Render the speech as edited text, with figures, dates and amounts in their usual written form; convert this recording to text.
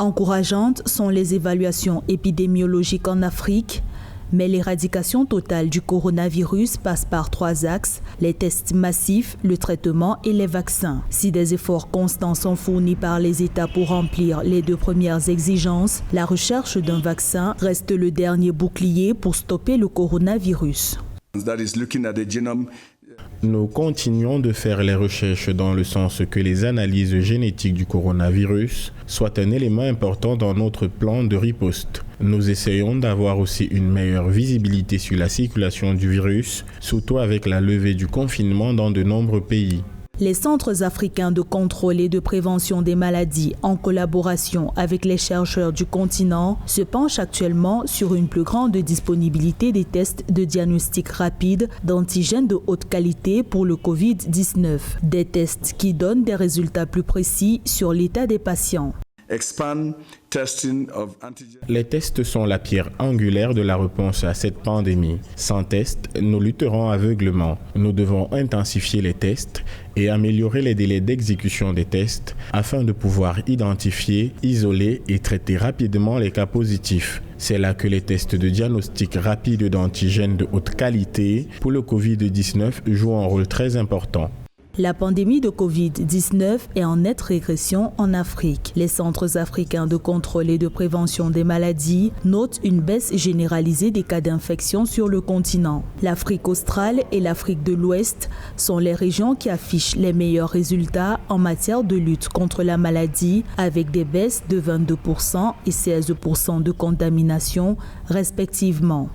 Encourageantes sont les évaluations épidémiologiques en Afrique, mais l'éradication totale du coronavirus passe par 3 axes, les tests massifs, le traitement et les vaccins. Si des efforts constants sont fournis par les États pour remplir les 2 premières exigences, la recherche d'un vaccin reste le dernier bouclier pour stopper le coronavirus. Nous continuons de faire les recherches dans le sens que les analyses génétiques du coronavirus soient un élément important dans notre plan de riposte. Nous essayons d'avoir aussi une meilleure visibilité sur la circulation du virus, surtout avec la levée du confinement dans de nombreux pays. Les centres africains de contrôle et de prévention des maladies, en collaboration avec les chercheurs du continent, se penchent actuellement sur une plus grande disponibilité des tests de diagnostic rapide d'antigènes de haute qualité pour le Covid-19. Des tests qui donnent des résultats plus précis sur l'état des patients. Les tests sont la pierre angulaire de la réponse à cette pandémie. Sans tests, nous lutterons aveuglément. Nous devons intensifier les tests et améliorer les délais d'exécution des tests afin de pouvoir identifier, isoler et traiter rapidement les cas positifs. C'est là que les tests de diagnostic rapide d'antigènes de haute qualité pour le Covid-19 jouent un rôle très important. La pandémie de Covid-19 est en nette régression en Afrique. Les centres africains de contrôle et de prévention des maladies notent une baisse généralisée des cas d'infection sur le continent. L'Afrique australe et l'Afrique de l'Ouest sont les régions qui affichent les meilleurs résultats en matière de lutte contre la maladie, avec des baisses de 22% et 16% de contamination respectivement.